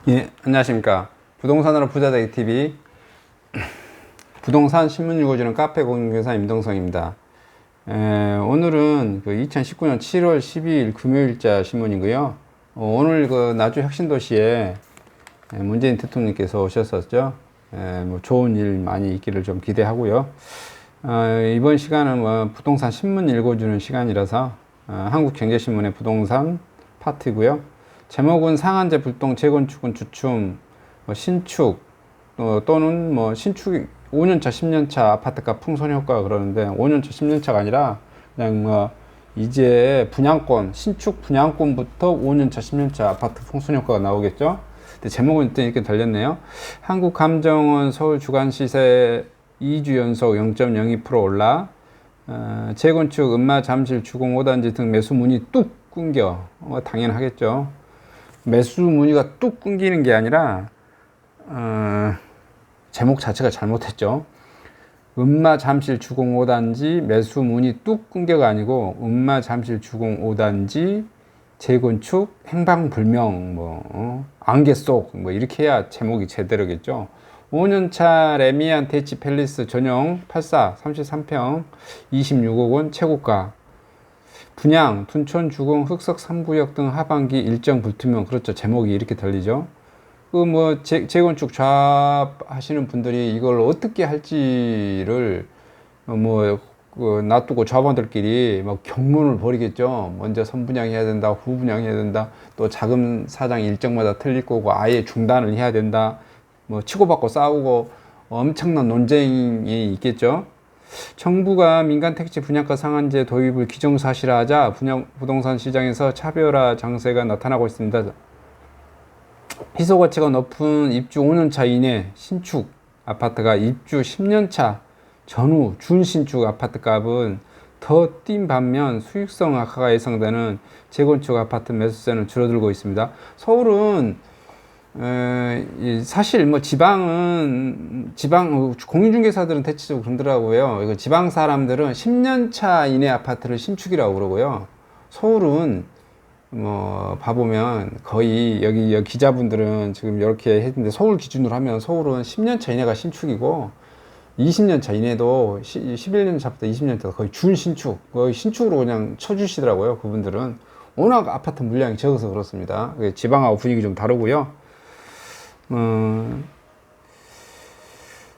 예, 안녕하십니까. 부동산으로 부자되기 TV 부동산 신문 읽어주는 카페 공인중개사 임동성입니다. 오늘은 그 2019년 7월 12일 금요일자 신문이고요. 오늘 그 나주 혁신도시에 문재인 대통령께서 오셨었죠. 뭐 좋은 일 많이 있기를 좀 기대하고요. 이번 시간은 뭐 부동산 신문 읽어주는 시간이라서 한국경제신문의 부동산 파트고요. 제목은 상한제 불똥 재건축은 주춤, 뭐 신축 또는 뭐 신축 5년차, 10년차 아파트값 풍선 효과 그러는데 5년차, 10년차가 아니라 그냥 뭐 이제 분양권, 신축 분양권부터 5년차, 10년차 아파트 풍선 효과가 나오겠죠. 근데 제목은 일단 이렇게 달렸네요. 한국감정원 서울 주간 시세 2주 연속 0.02% 올라, 재건축 음마 잠실 주공 5단지 등 매수 문의 뚝 끊겨. 당연하겠죠. 매수 문의가 뚝 끊기는 게 아니라 제목 자체가 잘못했죠. 음마 잠실 주공 5단지 매수 문의 뚝 끊겨가 아니고 음마 잠실 주공 5단지 재건축 행방불명 안개 속 이렇게 해야 제목이 제대로겠죠. 5년차 레미안 대치 팰리스 전용 84 33평 26억 원 최고가. 분양, 둔촌, 주공, 흑석 3구역 등 하반기 일정 불투명. 그렇죠. 제목이 이렇게 들리죠. 재건축 조합하시는 분들이 이걸 어떻게 할지를 놔두고 조합원들끼리 경문을 벌이겠죠. 먼저 선분양해야 된다, 후분양해야 된다, 또 자금 사장 일정마다 틀릴 거고 아예 중단을 해야 된다. 치고받고 싸우고 엄청난 논쟁이 있겠죠. 정부가 민간 택지 분양가 상한제 도입을 기정사실화하자 부동산 시장에서 차별화 장세가 나타나고 있습니다. 희소 가치가 높은 입주 5년차 이내 신축 아파트가 입주 10년차 전후 준신축 아파트 값은 더 뛴 반면 수익성 악화가 예상되는 재건축 아파트 매수세는 줄어들고 있습니다. 서울은 사실 지방 공인중개사들은 대체적으로 그러더라고요. 이거 지방 사람들은 10년차 이내 아파트를 신축이라고 그러고요. 서울은 봐보면 거의 여기 기자분들은 지금 이렇게 했는데 서울 기준으로 하면 서울은 10년차 이내가 신축이고 20년차 이내도 11년차부터 20년차 거의 준신축, 거의 신축으로 그냥 쳐주시더라고요. 그분들은 워낙 아파트 물량이 적어서 그렇습니다. 지방하고 분위기 좀 다르고요.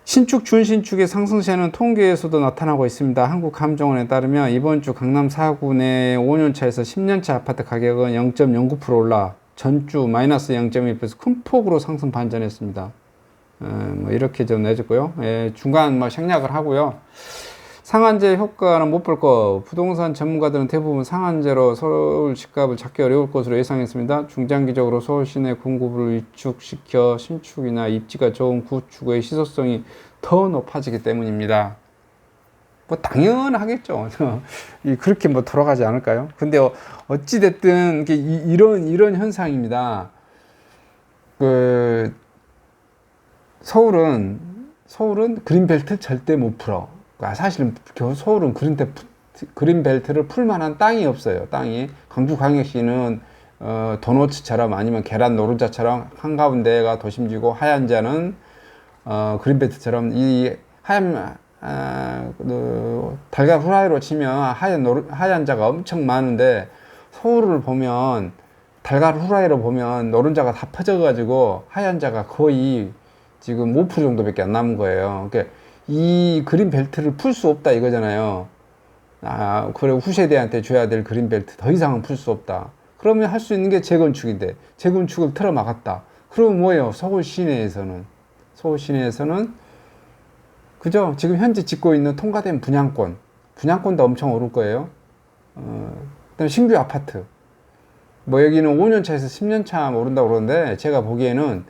신축, 준신축의 상승세는 통계에서도 나타나고 있습니다. 한국감정원에 따르면 이번 주 강남 4구 내 5년차에서 10년차 아파트 가격은 0.09% 올라 전주 마이너스 0.1%에서 큰 폭으로 상승 반전했습니다. 이렇게 좀 내줬고요. 중간 생략을 하고요. 상한제 효과는 못 볼 거. 부동산 전문가들은 대부분 상한제로 서울 집값을 잡기 어려울 것으로 예상했습니다. 중장기적으로 서울 시내 공급을 위축시켜 신축이나 입지가 좋은 구축의 시소성이 더 높아지기 때문입니다. 당연하겠죠. 그렇게 돌아가지 않을까요? 근데 어찌됐든 이런 현상입니다. 서울은 그린벨트 절대 못 풀어. 사실은 서울은 그린벨트를 풀만한 땅이 없어요. 땅이 광주광역시는 도너츠처럼 아니면 계란 노른자처럼 한가운데가 도심지고 하얀자는 그린벨트처럼 이 하얀 달걀 후라이로 치면 하얀 자가 엄청 많은데 서울을 보면 달걀 후라이로 보면 노른자가 다 퍼져가지고 하얀 자가 거의 지금 5% 정도밖에 안 남은 거예요. 그러니까 이 그린벨트를 풀 수 없다 이거잖아요. 그래 후세대한테 줘야 될 그린벨트 더 이상은 풀 수 없다. 그러면 할 수 있는 게 재건축인데 재건축을 틀어막았다. 그러면 뭐예요? 서울 시내에서는 그죠? 지금 현재 짓고 있는 통과된 분양권도 엄청 오를 거예요. 그다음 신규 아파트 여기는 5년차에서 10년차 오른다고 그러는데 제가 보기에는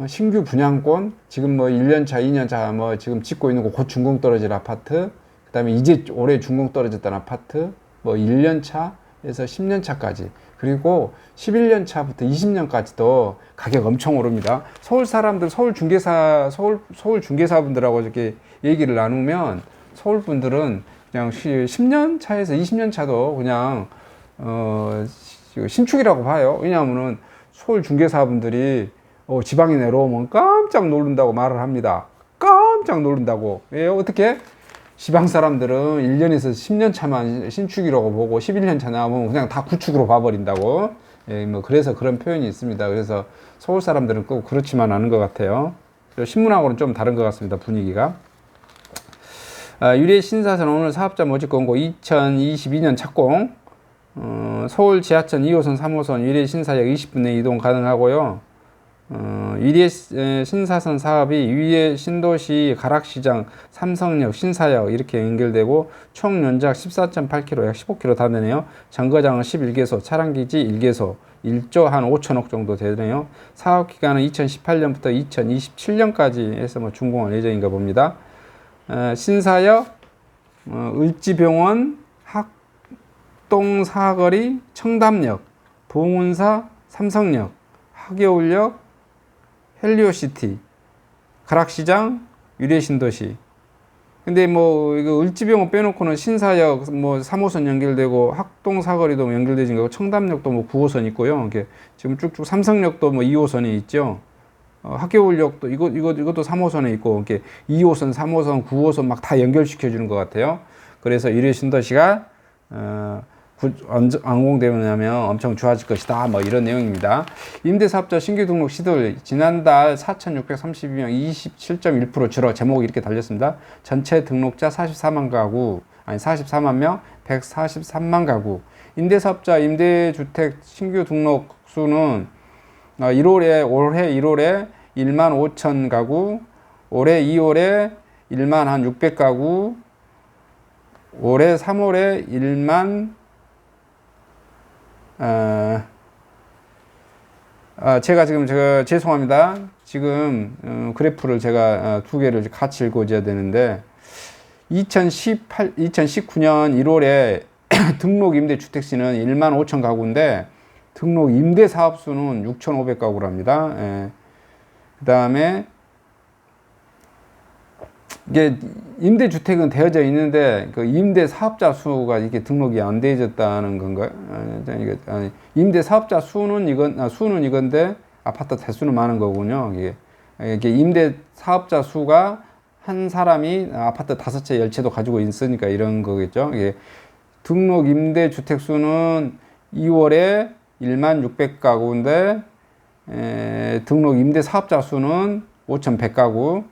신규 분양권, 지금 1년차, 2년차 지금 짓고 있는 거 곧 준공 떨어질 아파트, 그 다음에 이제 올해 준공 떨어졌다는 아파트, 1년차에서 10년차까지, 그리고 11년차부터 20년까지도 가격 엄청 오릅니다. 서울 사람들, 서울 중개사분들하고 이렇게 얘기를 나누면 서울 분들은 그냥 10년차에서 20년차도 그냥, 신축이라고 봐요. 왜냐하면은 서울 중개사분들이 지방에 내려오면 깜짝 놀란다고 말을 합니다. 깜짝 놀란다고. 예, 어떻게? 지방 사람들은 1년에서 10년 차만 신축이라고 보고 11년 차 나오면 그냥 다 구축으로 봐버린다고. 예, 뭐 그래서 그런 표현이 있습니다. 그래서 서울 사람들은 꼭 그렇지만 않은 것 같아요. 신문하고는 좀 다른 것 같습니다. 분위기가. 유리의 신사선 오늘 사업자 모집 공고 2022년 착공. 서울 지하철 2호선 3호선 유리의 신사역 20분 내 이동 가능하고요. 유리의 신사선 사업이 유리의 신도시 가락시장 삼성역 신사역 이렇게 연결되고 총 연작 14.8km 약 15km 다 되네요. 정거장은 11개소 차량기지 1개소 1조 한 5천억 정도 되네요. 사업 기간은 2018년부터 2027년까지 해서 뭐 준공할 예정인가 봅니다. 신사역, 을지병원, 학동사거리, 청담역, 봉은사, 삼성역, 하계울역, 헬리오시티, 가락시장, 유리신도시. 근데 뭐 이거 을지병원 빼놓고는 신사역 뭐 3호선 연결되고 학동사거리도 연결되진 거고 청담역도 뭐 9호선 있고요. 이렇게 지금 쭉쭉 삼성역도 뭐 2호선에 있죠. 하계울역도 이것도 3호선에 있고 이렇게 2호선, 3호선, 9호선 막 다 연결시켜 주는 것 같아요. 그래서 유리신도시가 완공되면 엄청 좋아질 것이다. 뭐 이런 내용입니다. 임대사업자 신규 등록 시들 지난달 4,632명 27.1% 줄어. 제목이 이렇게 달렸습니다. 전체 등록자 44만 명 143만 가구. 임대사업자 임대주택 신규 등록 수는 올해 1월에 1만 5천 가구, 올해 2월에 1만 한 600가구, 올해 3월에 1만 제가 죄송합니다. 지금 그래프를 제가 두 개를 같이 읽어줘야 되는데 2019년 1월에 등록 임대주택시는 1만 5천 가구인데 등록 임대사업수는 6,500가구랍니다. 예. 그 다음에 이게 임대주택은 되어져 있는데 그 임대사업자 수가 이게 등록이 안 되어졌다는 건가요? 아니, 임대사업자 수는 이건데 아파트 대수는 많은 거군요. 이게 임대사업자 수가 한 사람이 아파트 5채 10채도 가지고 있으니까 이런 거겠죠. 이게 등록 임대주택 수는 2월에 1만 600가구인데 등록 임대사업자 수는 5,100가구.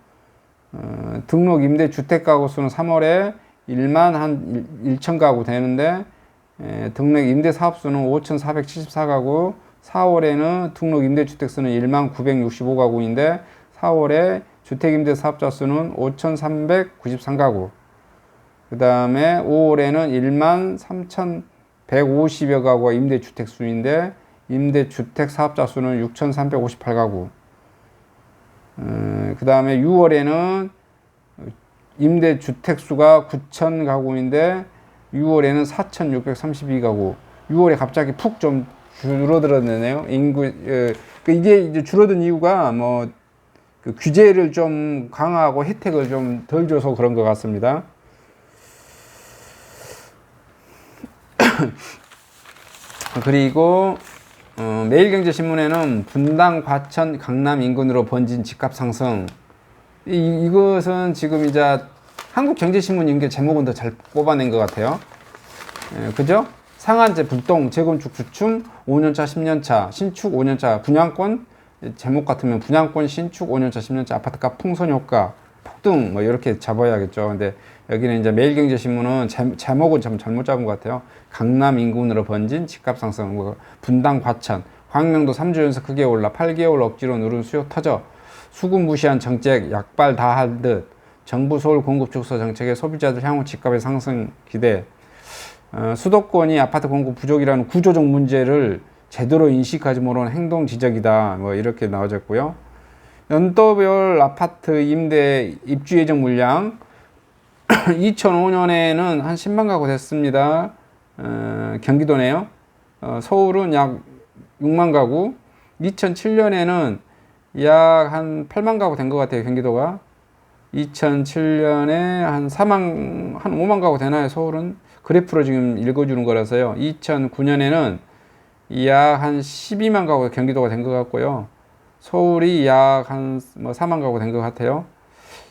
등록 임대 주택가구 수는 3월에 1만 한 1,000가구 되는데 등록 임대 사업수는 5,474가구. 4월에는 등록 임대 주택 수는 1만 965가구인데 4월에 주택 임대 사업자 수는 5,393가구. 그 다음에 5월에는 1만 3,150여 가구가 임대 주택 수인데 임대 주택 사업자 수는 6,358가구. 그 다음에 6월에는 임대주택수가 9,000 가구인데 6월에는 4,632가구. 6월에 갑자기 푹 좀 줄어들었네요. 인구, 이게 이제 줄어든 이유가 뭐 그 규제를 좀 강화하고 혜택을 좀 덜 줘서 그런 것 같습니다. 그리고 매일경제신문에는 분당, 과천, 강남 인근으로 번진 집값 상승. 이것은 지금 이제 한국경제신문 인계 제목은 더 잘 뽑아낸 것 같아요. 그죠? 상한제, 불동, 재건축, 주춤, 5년차, 10년차, 신축, 5년차, 분양권, 제목 같으면 분양권, 신축, 5년차, 10년차, 아파트값 풍선 효과, 폭등, 뭐 이렇게 잡아야겠죠. 근데 여기는 이제 매일경제신문은 제목은 좀 잘못 잡은 것 같아요. 강남 인근으로 번진 집값 상승, 분당, 과천, 광명도 3주 연속 크게 올라 8개월 억지로 누른 수요 터져 수급 무시한 정책 약발 다 할 듯 정부 서울 공급 축소 정책에 소비자들 향후 집값의 상승 기대. 수도권이 아파트 공급 부족이라는 구조적 문제를 제대로 인식하지 못한 행동 지적이다. 뭐 이렇게 나와졌고요. 연도별 아파트 임대 입주 예정 물량 2005년에는 한 10만 가구 됐습니다. 경기도네요. 서울은 약 6만 가구. 2007년에는 약 한 8만 가구 된 것 같아요. 경기도가. 2007년에 한 5만 가구 되나요? 서울은. 그래프로 지금 읽어주는 거라서요. 2009년에는 약 한 12만 가구 경기도가 된 것 같고요. 서울이 약 한 뭐 4만 가구 된 것 같아요.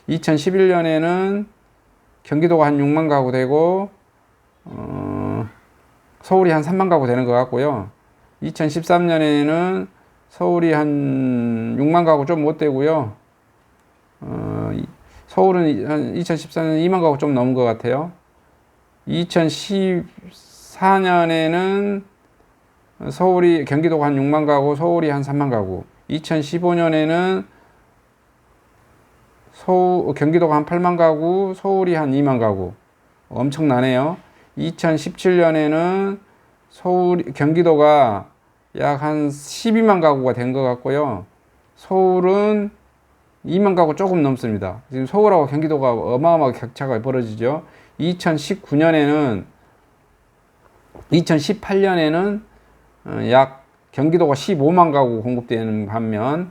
2011년에는 경기도가 한 6만 가구 되고 서울이 한 3만 가구 되는 것 같고요. 2013년에는 서울이 한 6만 가구 좀 못 되고요. 서울은 한 2014년 2만 가구 좀 넘은 것 같아요. 2014년에는 경기도가 한 6만 가구, 서울이 한 3만 가구. 2015년에는 경기도가 한 8만 가구, 서울이 한 2만 가구. 엄청나네요. 2017년에는 경기도가 약 한 12만 가구가 된 것 같고요. 서울은 2만 가구 조금 넘습니다. 지금 서울하고 경기도가 어마어마하게 격차가 벌어지죠. 2018년에는 약 경기도가 15만 가구 공급되는 반면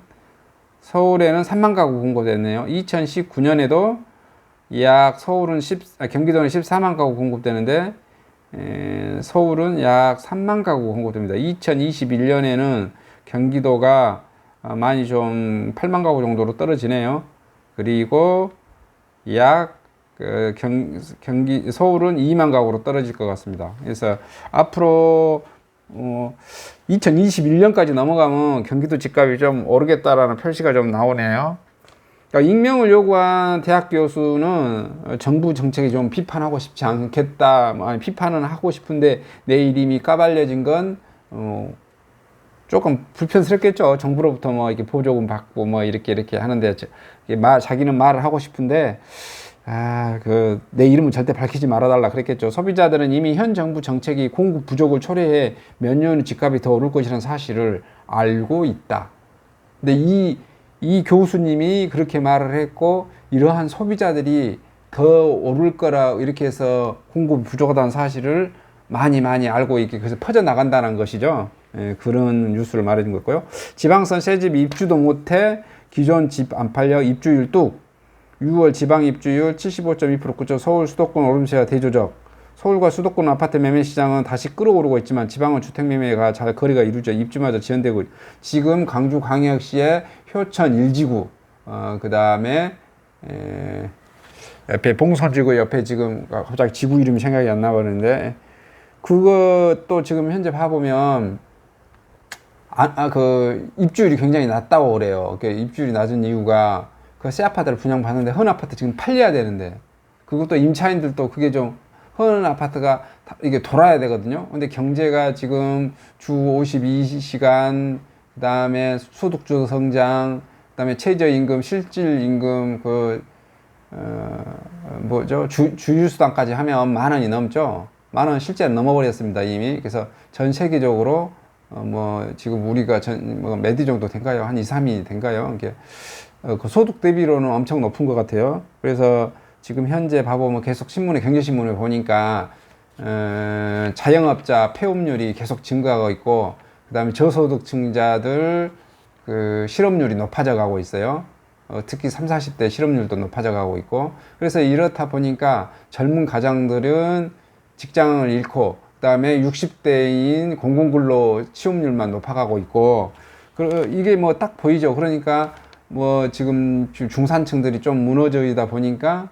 서울에는 3만 가구 공급됐네요. 2019년에도 경기도는 14만 가구 공급되는데 서울은 약 3만 가구 공급됩니다. 2021년에는 경기도가 많이 좀 8만 가구 정도로 떨어지네요. 그리고 서울은 2만 가구로 떨어질 것 같습니다. 그래서 앞으로 2021년까지 넘어가면 경기도 집값이 좀 오르겠다라는 표시가 좀 나오네요. 그러니까 익명을 요구한 대학 교수는 정부 정책이 좀 비판하고 싶지 않겠다. 아니, 비판은 하고 싶은데 내 이름이 까발려진 건 조금 불편스럽겠죠. 정부로부터 뭐 이렇게 보조금 받고 뭐 이렇게 하는데 자기는 말을 하고 싶은데 내 이름은 절대 밝히지 말아달라 그랬겠죠. 소비자들은 이미 현 정부 정책이 공급 부족을 초래해 몇 년 후 집값이 더 오를 것이라는 사실을 알고 있다. 근데 이 교수님이 그렇게 말을 했고, 이러한 소비자들이 더 오를 거라 이렇게 해서 공급이 부족하다는 사실을 많이 알고 있게 그래서 퍼져나간다는 것이죠. 그런 뉴스를 말해준 거고요. 지방선 새집 입주도 못해 기존 집 안 팔려 입주율 뚝. 6월 지방 입주율 75.2%, 서울 수도권 오름세와 대조적. 서울과 수도권 아파트 매매 시장은 다시 끌어오르고 있지만 지방은 주택 매매가 잘 거래가 이루어져 입주마저 지연되고 지금 광주 광역시의 효천 1지구 그 다음에 옆에 봉선지구 옆에 지금 갑자기 지구 이름이 생각이 안 나버리는데 그것도 지금 현재 봐보면 그 입주율이 굉장히 낮다고 그래요. 입주율이 낮은 이유가 그 새 아파트를 분양받는데 헌 아파트 지금 팔려야 되는데 그것도 임차인들도 그게 좀 헌 아파트가 이게 돌아야 되거든요. 근데 경제가 지금 주 52시간 그다음에 소득주 성장 그다음에 최저임금 실질임금 주휴수당까지 하면 10,000원이 넘죠. 10,000원 실제 넘어버렸습니다 이미. 그래서 전 세계적으로 지금 우리가 몇 위 정도 된가요? 한 2, 3위 된가요? 이게 그 소득 대비로는 엄청 높은 것 같아요. 그래서 지금 현재 봐보면 계속 경제신문에 보니까 자영업자 폐업률이 계속 증가하고 있고 그 다음에 저소득층자들 그 실업률이 높아져 가고 있어요. 특히 30, 40대 실업률도 높아져 가고 있고 그래서 이렇다 보니까 젊은 가장들은 직장을 잃고 그 다음에 60대인 공공근로 취업률만 높아가고 있고 이게 딱 보이죠. 그러니까 지금 중산층들이 좀 무너져 있다 보니까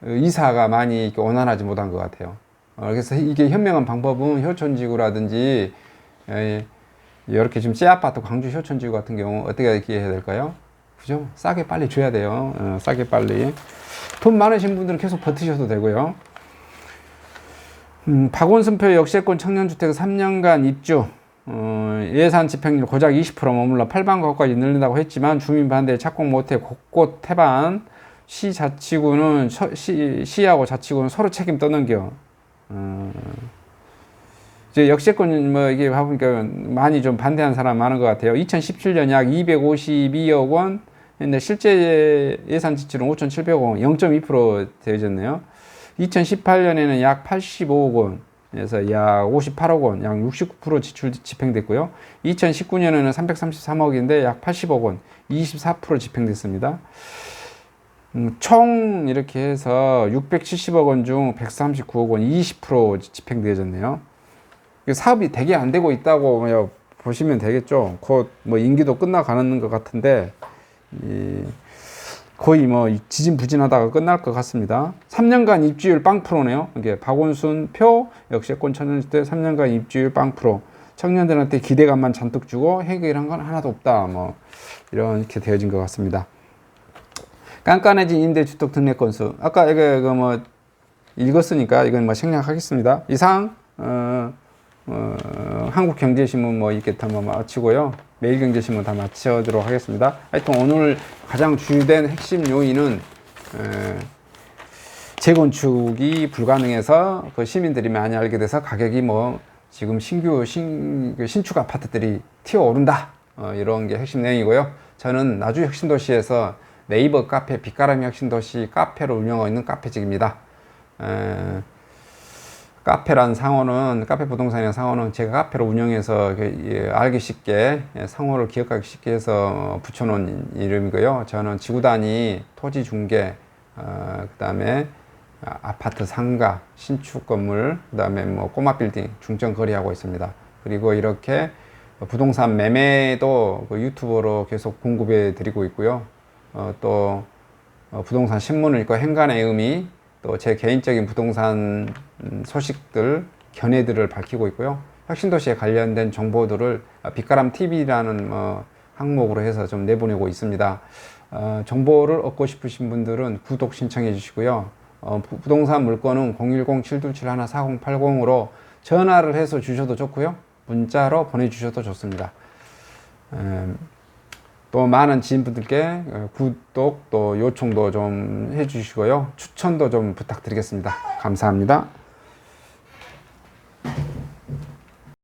이사가 많이 이렇게 원활하지 못한 것 같아요. 그래서 이게 현명한 방법은 효천지구라든지 이렇게 지금 새 아파트 광주 효천지구 같은 경우 어떻게 해야 될까요? 그죠? 싸게 빨리 줘야 돼요. 싸게 빨리. 돈 많으신 분들은 계속 버티셔도 되고요. 박원순표 역세권 청년주택 3년간 입주 예산 집행률 고작 20% 머물러 8만 가구까지 늘린다고 했지만 주민 반대에 착공 못해 곳곳 태반. 시하고 자치구는 서로 책임 떠넘겨. 이제 역세권 이게 봐보니까 많이 좀 반대하는 사람 많은 것 같아요. 2017년 약 252억 원 근데 실제 예산 지출은 5,700억 원, 0.2% 되어졌네요. 2018년에는 약 85억 원, 그래서 약 58억 원, 약 69% 지출 집행됐고요. 2019년에는 333억인데 약 80억 원, 24% 집행됐습니다. 총 이렇게 해서 670억 원 중 139억 원, 20% 집행되어졌네요. 사업이 되게 안 되고 있다고 보시면 되겠죠. 곧 뭐 임기도 끝나가는 것 같은데 거의 뭐 지진부진하다가 끝날 것 같습니다. 3년간 입주율 빵 프로네요. 이게 박원순 표 역세권 청년시대 3년간 입주율 빵 프로. 청년들한테 기대감만 잔뜩 주고 해결한 건 하나도 없다. 뭐 이렇게 되어진 것 같습니다. 깐깐해진 임대주택 등록 건수. 아까 이거 뭐 읽었으니까 이건 뭐 생략하겠습니다. 이상 한국경제신문 뭐 이렇게 다 마치고요. 매일경제신문 다 마치도록 하겠습니다. 하여튼 오늘 가장 주된 핵심 요인은 재건축이 불가능해서 그 시민들이 많이 알게 돼서 가격이 뭐 지금 신축 아파트들이 튀어오른다. 이런 게 핵심 내용이고요. 저는 나주 혁신도시에서 네이버 카페 빛가람이 혁신도시 카페를 운영하고 있는 카페직입니다. 카페란 상호는, 카페 부동산이라는 상호는 제가 카페를 운영해서 알기 쉽게, 상호를 기억하기 쉽게 해서 붙여놓은 이름이고요. 저는 지구 단위 토지 중개, 그 다음에 아파트 상가, 신축 건물, 그 다음에 뭐 꼬마 빌딩, 중점 거래하고 있습니다. 그리고 이렇게 부동산 매매도 그 유튜브로 계속 공급해 드리고 있고요. 또 부동산 신문을 읽고 행간의 의미, 또 제 개인적인 부동산 소식들, 견해들을 밝히고 있고요. 혁신도시에 관련된 정보들을 빛가람 TV라는 항목으로 해서 좀 내보내고 있습니다. 정보를 얻고 싶으신 분들은 구독 신청해 주시고요. 부동산 물건은 010-727-4080으로 전화를 해서 주셔도 좋고요. 문자로 보내주셔도 좋습니다. 또 많은 지인분들께 구독 또 요청도 좀 해주시고요. 추천도 좀 부탁드리겠습니다. 감사합니다.